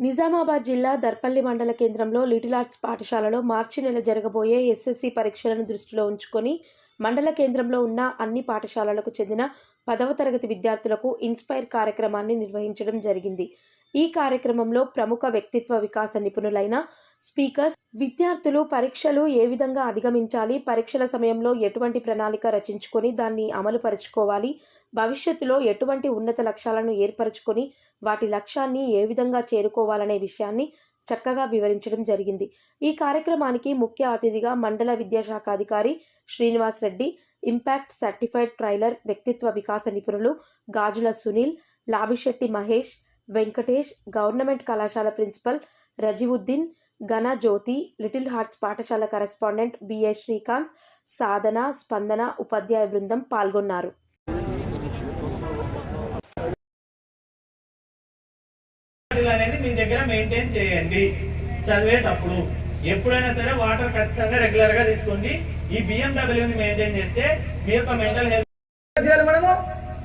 నిజామాబాద్ జిల్లా దర్పల్లి మండల కేంద్రంలో లిటిల్ ఆర్ట్స్ పాఠశాలలో మార్చి నెల జరగబోయే ఎస్ఎస్సి పరీక్షలను దృష్టిలో ఉంచుకొని మండల కేంద్రంలో ఉన్న అన్ని పాఠశాలలకు చెందిన 10వ తరగతి విద్యార్థులకు ఇన్స్పైర్ కార్యక్రమాన్ని నిర్వహించడం జరిగింది. ఈ కార్యక్రమంలో ప్రముఖ వ్యక్తిత్వ వికాస నిపుణులైన స్పీకర్స్ విద్యార్థులు పరీక్షలు ఏ విధంగా అధిగమించాలి, పరీక్షల సమయంలో ఎటువంటి ప్రణాళిక రచించుకొని దాన్ని అమలు పరుచుకోవాలి, భవిష్యత్తులో ఎటువంటి ఉన్నత లక్ష్యాలను ఏర్పరచుకొని వాటి లక్ష్యాన్ని ఏ విధంగా చేరుకోవాలనే విషయాన్ని చక్కగా వివరించడం జరిగింది. ఈ కార్యక్రమానికి ముఖ్య అతిథిగా మండల విద్యాశాఖ అధికారి Srinivas Reddy, impact certified trailer వ్యక్తిత్వ వికాస నిపుణులు గాజుల సునీల్, లాభిశెట్టి మహేష్, వెంకటేష్, గవర్నమెంట్ కళాశాల ప్రిన్సిపల్ రజీవుద్దీన్, ఘన జ్యోతి, లిటిల్ హార్ట్స్ పాఠశాల కరెస్పాండెంట్ బిఏ శ్రీకాంత్, సాధన, స్పందన ఉపాధ్యాయ బృందం పాల్గొన్నారు. అనేది మీ దగ్గర మెయింటైన్ చేయండి. చదివేటప్పుడు ఎప్పుడైనా సరే వాటర్ ఖచ్చితంగా రెగ్యులర్ గా తీసుకోండి. ఈ బిఎండబ్ల్యూని మెయింటైన్ చేస్తే మీ యొక్క మెంటల్ హెల్త్ చేయాలి.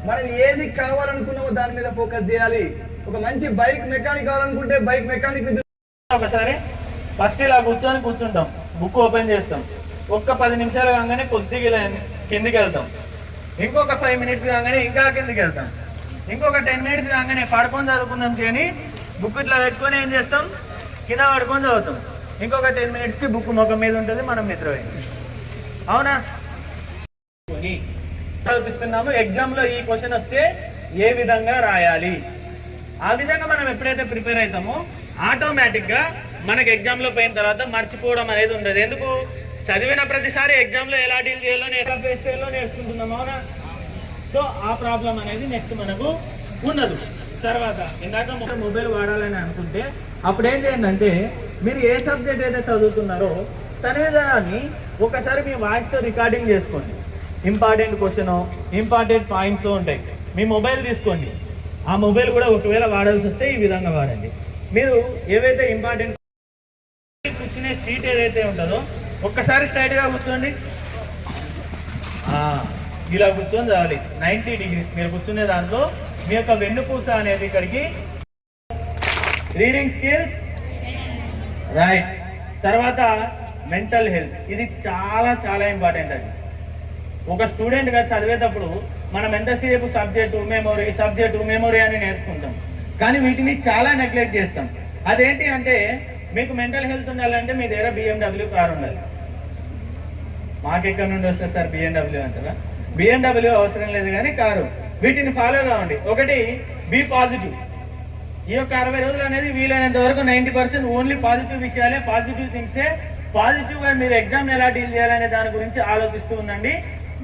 మనం ఏది కావాలనుకున్నామో దాని మీద ఫోకస్ చేయాలి. ఒక మంచి బైక్ మెకానిక్ కావాలనుకుంటే బైక్ మెకానిక్ ఒకసారి ఫస్ట్ ఇలా కూర్చుంటాం, బుక్ ఓపెన్ చేస్తాం. ఒక్క 10 నిమిషాలు కాగానే కొద్దిగా కిందికి వెళ్తాం. ఇంకొక 5 మినిట్స్ కాగానే ఇంకా కిందికి వెళ్తాం. ఇంకొక 10 మినిట్స్ కాగానే పడుకొని చదువుకుందాం కానీ బుక్ ఇట్లా పెట్టుకొని ఏం చేస్తాం, కింద పడుకొని చదువుతాం. ఇంకొక 10 మినిట్స్కి బుక్ ముఖం మీద ఉంటుంది, మనం నిద్రపోయింది. అవునా? చదివిస్తున్నాము. ఎగ్జామ్లో ఈ క్వశ్చన్ వస్తే ఏ విధంగా రాయాలి, ఆ విధంగా మనం ఎప్పుడైతే ప్రిపేర్ అవుతామో ఆటోమేటిక్గా మనకి ఎగ్జామ్లో పోయిన తర్వాత మర్చిపోవడం అనేది ఉండదు. ఎందుకు? చదివిన ప్రతిసారి ఎగ్జామ్లో ఎలా డీల్ చేయాలో ఎలా ఫేస్ చేయాలో నేర్చుకుంటున్నాం. అవునా? సో ఆ ప్రాబ్లం అనేది నెక్స్ట్ మనకు ఉండదు. తర్వాత ఇందాక మొబైల్ వాడాలని అనుకుంటే అప్పుడు ఏం చేయండి అంటే, మీరు ఏ సబ్జెక్ట్ అయితే చదువుతున్నారో చదివేదాన్ని ఒకసారి మీ వాయిస్తో రికార్డింగ్ చేసుకోండి. ఇంపార్టెంట్ క్వశ్చన్, ఇంపార్టెంట్ పాయింట్స్ ఉంటాయి. మీ మొబైల్ తీసుకోండి. ఆ మొబైల్ కూడా ఒకవేళ వాడాల్సి వస్తే ఈ విధంగా వాడండి. మీరు ఏవైతే ఇంపార్టెంట్ కూర్చునే సీట్ ఏదైతే ఉంటుందో ఒక్కసారి స్ట్రైట్గా కూర్చోండి. ఇలా కూర్చొని చదవాలి 90 డిగ్రీస్. మీరు కూర్చునే దాంట్లో మీ యొక్క వెన్నుపూస అనేది ఇక్కడికి. Reading skills, right. తర్వాత మెంటల్ హెల్త్, ఇది చాలా చాలా ఇంపార్టెంట్. అది ఒక స్టూడెంట్గా చదివేటప్పుడు మనం ఎంతసేపు సబ్జెక్టు మెమొరీ అని నేర్చుకుంటాం, కానీ వీటిని చాలా నెగ్లెక్ట్ చేస్తాం. అదేంటి అంటే, మీకు మెంటల్ హెల్త్ ఉండాలంటే మీ దగ్గర BMW కార్ ఉండాలి. మాకెక్కడి నుండి వస్తుంది సార్ BMW అంటారా? BMW అవసరం లేదు, కానీ కారు. వీటిని ఫాలో కావండి. ఒకటి, బీ పాజిటివ్. ఈ యొక్క 60 రోజులు అనేది వీలైనంత వరకు 90% ఓన్లీ పాజిటివ్ విషయాలే, పాజిటివ్ థింగ్సే. పాజిటివ్గా మీరు ఎగ్జామ్ ఎలా డీల్ చేయాలనే దాని గురించి ఆలోచిస్తూ ఉండండి.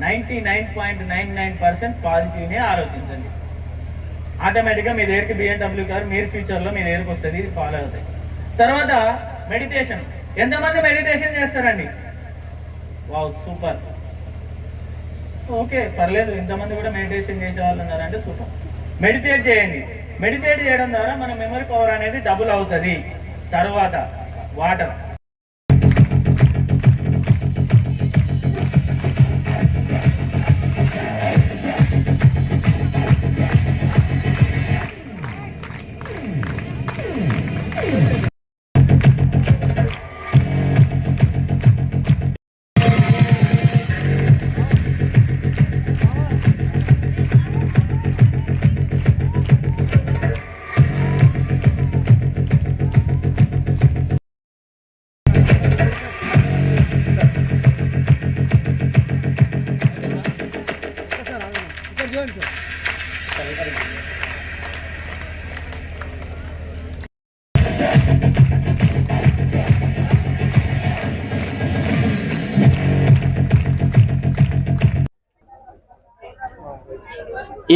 99.99% పాజిటివ్నే ఆలోచించండి. ఆటోమేటిక్గా మీ దగ్గరికి BMW కారు మీరు ఫ్యూచర్లో మీ దగ్గరికి వస్తుంది. ఇది ఫాలో అవుతాయి. తర్వాత మెడిటేషన్. ఎంతమంది మెడిటేషన్ చేస్తారండి? Wow, super. ఓకే, పర్లేదు, ఇంతమంది కూడా మెడిటేషన్ చేసే వాళ్ళు ఉన్నారంటే సూపర్. మెడిటేట్ చేయండి. మెడిటేట్ చేయడం ద్వారా మన మెమరీ పవర్ అనేది డబుల్ అవుతుంది. తర్వాత వాటర్.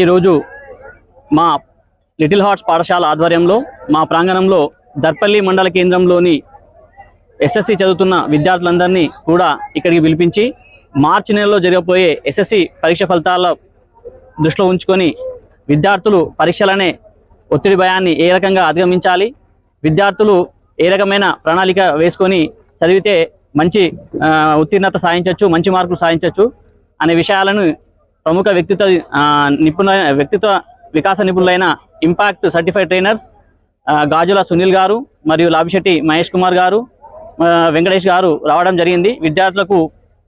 ఈరోజు మా లిటిల్ హార్ట్స్ పాఠశాల ఆధ్వర్యంలో మా ప్రాంగణంలో దర్పల్లి మండల కేంద్రంలోని ఎస్ఎస్సి చదువుతున్న విద్యార్థులందరినీ కూడా ఇక్కడికి పిలిపించి మార్చి నెలలో జరగబోయే ఎస్ఎస్సి పరీక్ష ఫలితాల దృష్టిలో ఉంచుకొని విద్యార్థులు పరీక్షలనే ఒత్తిడి భయాన్ని ఏ రకంగా అధిగమించాలి, విద్యార్థులు ఏ రకమైన ప్రణాళిక వేసుకొని చదివితే మంచి ఉత్తీర్ణత సాధించవచ్చు, మంచి మార్కులు సాధించవచ్చు అనే విషయాలను ప్రముఖ వ్యక్తిత్వ వికాస నిపుణులైన ఇంపాక్ట్ సర్టిఫైడ్ ట్రైనర్స్ గాజుల సునీల్ గారు మరియు లాభిశెట్టి మహేష్ కుమార్ గారు, వెంకటేష్ గారు రావడం జరిగింది. విద్యార్థులకు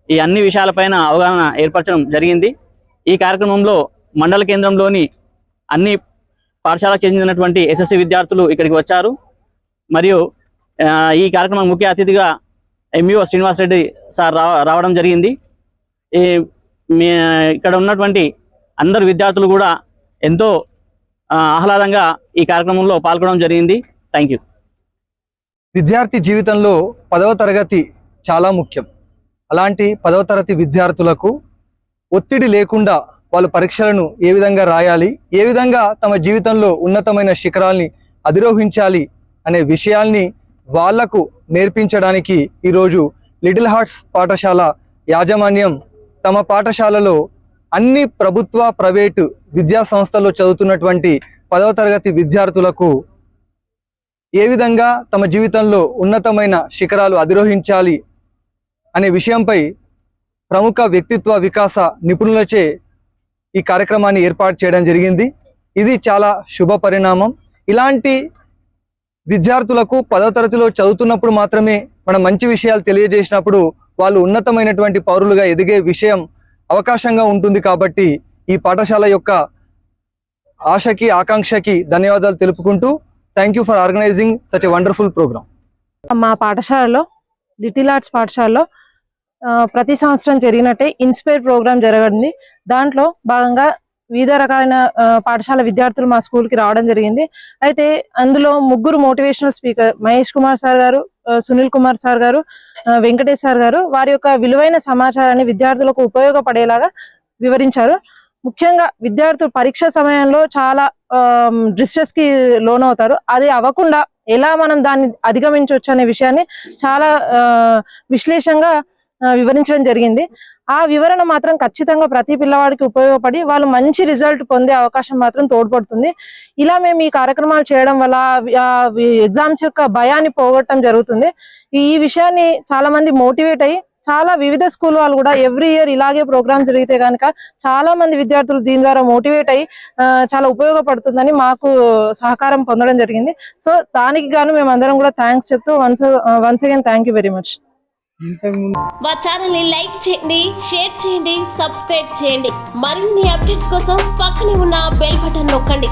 ఈ అన్ని విషయాలపైన అవగాహన ఏర్పరచడం జరిగింది. ఈ కార్యక్రమంలో మండల కేంద్రంలోని అన్ని పాఠశాలకు చెందినటువంటి ఎస్ఎస్సి విద్యార్థులు ఇక్కడికి వచ్చారు. మరియు ఈ కార్యక్రమం ముఖ్య అతిథిగా ఎంఈఓ శ్రీనివాసరెడ్డి సార్ రావడం జరిగింది. ఇక్కడ ఉన్నటువంటి అందరు విద్యార్థులు కూడా ఎంతో ఆహ్లాదంగా ఈ కార్యక్రమంలో పాల్గొనడం జరిగింది. Thank you. విద్యార్థి జీవితంలో 10వ తరగతి చాలా ముఖ్యం. అలాంటి 10వ తరగతి విద్యార్థులకు ఒత్తిడి లేకుండా వాళ్ళు పరీక్షలను ఏ విధంగా రాయాలి, ఏ విధంగా తమ జీవితంలో ఉన్నతమైన శిఖరాల్ని అధిరోహించాలి అనే విషయాల్ని వాళ్లకు నేర్పించడానికి ఈరోజు లిటిల్ హార్ట్స్ పాఠశాల యాజమాన్యం తమ పాఠశాలలో అన్ని ప్రభుత్వ ప్రైవేటు విద్యా సంస్థల్లో చదువుతున్నటువంటి 10వ తరగతి విద్యార్థులకు ఏ విధంగా తమ జీవితంలో ఉన్నతమైన శిఖరాలు అధిరోహించాలి అనే విషయంపై ప్రముఖ వ్యక్తిత్వ వికాస నిపుణులచే ఈ కార్యక్రమాన్ని ఏర్పాటు చేయడం జరిగింది. ఇది చాలా శుభ పరిణామం. ఇలాంటి విద్యార్థులకు 10వ తరగతిలో చదువుతున్నప్పుడు మాత్రమే మనం మంచి విషయాలు తెలియజేసినప్పుడు వాళ్ళు ఉన్నతమైనటువంటి పౌరులుగా ఎదిగే విషయం అవకాశంగా ఉంటుంది. కాబట్టి ఈ పాఠశాల యొక్క ఆశకి ఆకాంక్షకి ధన్యవాదాలు తెలుపుకుంటూ thank you for organising such a wonderful programme. మా పాఠశాలలో లిటిల్ ఆర్ట్స్ పాఠశాలలో ప్రతి సంవత్సరం జరిగినట్టే ఇన్స్పైర్ ప్రోగ్రామ్ జరగండి. దాంట్లో భాగంగా వివిధ రకాలైన పాఠశాల విద్యార్థులు మా స్కూల్కి రావడం జరిగింది. అయితే అందులో 3 motivational speaker Mahesh Kumar sir గారు, సునీల్ కుమార్ సార్ గారు, వెంకటేష్ సార్ గారు వారి యొక్క విలువైన సమాచారాన్ని విద్యార్థులకు ఉపయోగపడేలాగా వివరించారు. ముఖ్యంగా విద్యార్థులు పరీక్ష సమయంలో చాలా డిస్ట్రెస్ కి లోనవుతారు. అది అవ్వకుండా ఎలా మనం దాన్ని అధిగమించవచ్చు అనే విషయాన్ని చాలా విశ్లేషంగా వివరించడం జరిగింది. ఆ వివరణ మాత్రం ఖచ్చితంగా ప్రతి పిల్లవాడికి ఉపయోగపడి వాళ్ళు మంచి రిజల్ట్ పొందే అవకాశం మాత్రం తోడ్పడుతుంది. ఇలా మేము ఈ కార్యక్రమాలు చేయడం వల్ల ఎగ్జామ్స్ యొక్క భయాన్ని పోగొట్టడం జరుగుతుంది. ఈ విషయాన్ని చాలా మంది మోటివేట్ అయ్యి చాలా వివిధ స్కూల్ వాళ్ళు కూడా ఎవ్రీ ఇయర్ ఇలాగే ప్రోగ్రామ్ జరిగితే కనుక చాలా మంది విద్యార్థులు దీని ద్వారా మోటివేట్ అయ్యి చాలా ఉపయోగపడుతుందని మాకు సహకారం పొందడం జరిగింది. సో దానికి గాను మేము అందరం కూడా థ్యాంక్స్ చెప్తూ once again thank you very much. మా ఛానల్ ని లైక్ చేయండి, షేర్ చేయండి, సబ్స్క్రైబ్ చేయండి. మరిన్ని అప్డేట్స్ కోసం పక్కనే ఉన్న బెల్ బటన్ నొక్కండి.